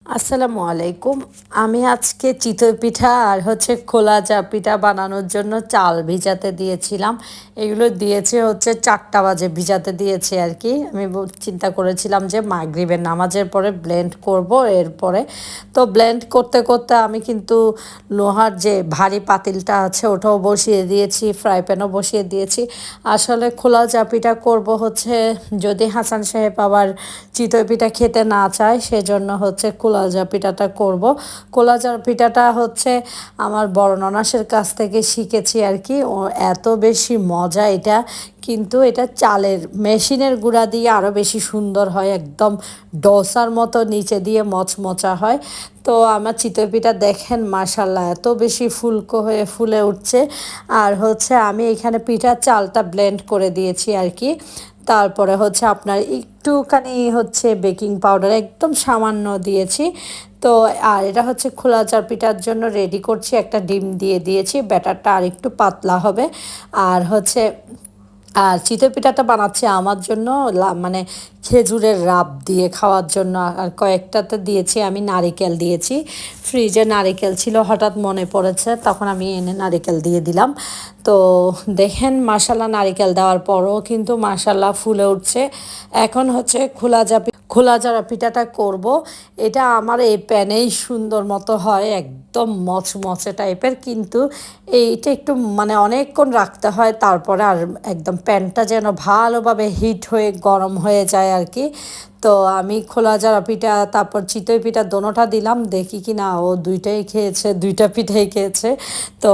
আসসালামু আলাইকুম। আমি আজকে চিতই পিঠা আর খোলা পিঠা বানানোর জন্য চাল ভিজাতে দিয়েছিলাম। এগুলো দিয়েছি ৪টা বাজে ভিজাতে দিয়েছি আর কি। আমি চিন্তা করেছিলাম যে মাগরিবের নামাজের পরে ব্লেন্ড করব এরপরে। তো ব্লেন্ড করতে করতে আমি কিন্তু লোহার যে ভারী পাতিলটা আছে ওটাও বসিয়ে দিয়েছি, ফ্রাই প্যানও বসিয়ে দিয়েছি। আসলে খোলা পিঠা করব যদি হাসান সাহেব আবার চিতই পিঠা খেতে না চায় সেজন্য কলাজা পিঠাটা করব। কলাজা পিঠাটা আমার বড় ননাসের কাছ থেকে শিখেছি আর কি। ও এত বেশি মজা এটা, কিন্তু এটা চালের মেশিনের গুঁড়া দিয়ে আরও বেশি সুন্দর হয়, একদম ডোসার মতো নিচে দিয়ে মচমচা হয়। তো আমার চিতই পিঠা দেখেন মাশাল্লাহ এত বেশি ফুলকো হয়ে ফুলে উঠছে। আর আমি এখানে পিঠার চালটা ব্লেন্ড করে দিয়েছি আর কি। তারপরে আপনার একটুখানি বেকিং পাউডার একদম সামান্য দিয়েছি। তো আর এটা খোলা চাল পিঠার জন্য রেডি করছি, একটা ডিম দিয়ে দিয়েছি, ব্যাটারটা আর একটু পাতলা হবে। আর চিতই পিঠাটা বানাচ্ছি আমার জন্য মানে খেজুরের রাব দিয়ে খাওয়ার জন্য। আর কয়েকটাতে দিয়েছি আমি নারিকেল দিয়েছি, ফ্রিজে নারিকেল ছিল, হঠাৎ মনে পড়েছে তখন আমি এনে নারিকেল দিয়ে দিলাম। তো দেখেন মাশাল্লাহ নারিকেল দেওয়ার পরও কিন্তু মাশাল্লাহ ফুলে উঠছে। এখন খোলা যারা পিঠাটা করব, এটা আমার এই প্যানেই সুন্দর মতো হয়, একদম মচমচে টাইপের। কিন্তু এইটা একটু মানে অনেকক্ষণ রাখতে হয়, তারপরে আর একদম প্যানটা যেন ভালোভাবে হিট হয়ে গরম হয়ে যায় আর কি। তো আমি খোলা যারা পিঠা তারপর চিতই পিঠা দোনোটা দিলাম, দেখি কি না ও দুইটাই খেয়েছে, দুইটা পিঠাই খেয়েছে। তো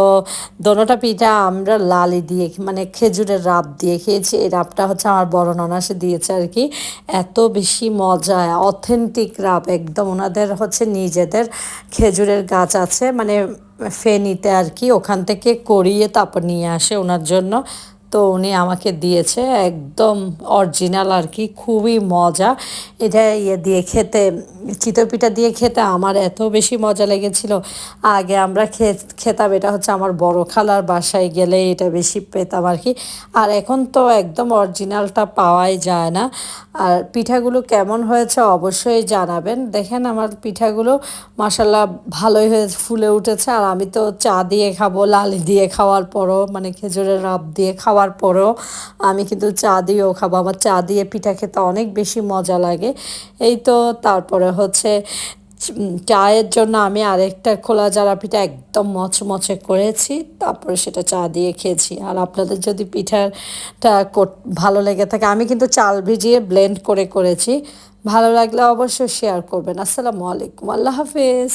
দোনোটা পিঠা আমরা লালি দিয়ে মানে খেজুরের রাব দিয়ে খেয়েছি। এই রাবটা আমার বড় ননাসে দিয়েছে আর কি। এত বেশি মজা, অথেন্টিক রাব একদম। ওনাদের নিজেদের খেজুরের গাছ আছে মানে ফেনীতে আর কি, ওখান থেকে করিয়ে তারপর নিয়ে আসে ওনার জন্য। তো উনি আমাকে দিয়েছে একদম অরিজিনাল আর কি, খুবই মজা। এটা দিয়ে খেতে, চিতই পিঠা দিয়ে খেতে আমার এত বেশি মজা লেগেছিল। আগে আমরা খেতাম, এটা আমার বড় খালার বাসায় গেলে এটা বেশি পেতাম আর কি। আর এখন তো একদম অরিজিনালটা পাওয়াই যায় না। আর পিঠাগুলো কেমন হয়েছে অবশ্যই জানাবেন। দেখেন আমার পিঠাগুলো মাশাল্লাহ ভালোই হয়ে ফুলে উঠেছে। আর আমি তো চা দিয়ে খাবো, লালি দিয়ে খাওয়ার পরও মানে খেজুরের রাব দিয়ে খাওয়ার পরও আমি কিন্তু চা দিয়েও খাবো। আমার চা দিয়ে পিঠা খেতে অনেক বেশি মজা লাগে। এই তো তারপরে চায়ের জন্য আমি আরেকটা খোলা জারা পিঠা একদম মচমচে করেছি, তারপরে সেটা চা দিয়ে খেয়েছি। আর আপনাদের যদি পিঠাটা ভালো লেগে থাকে, আমি কিন্তু চাল ভিজিয়ে ব্লেন্ড করে করেছি। ভালো লাগলে অবশ্যই শেয়ার করবেন। আসসালামু আলাইকুম, আল্লাহ হাফেজ।